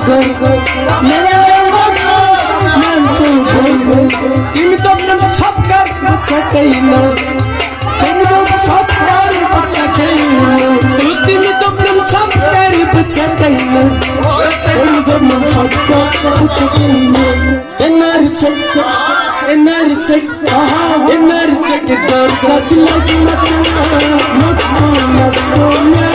गई तुम तो सब कर सकैला तुम तो सब कर सकैला तुम तो सब कर सकैला तुम तो सब कर सकैला एनर्जी दर्द लग मत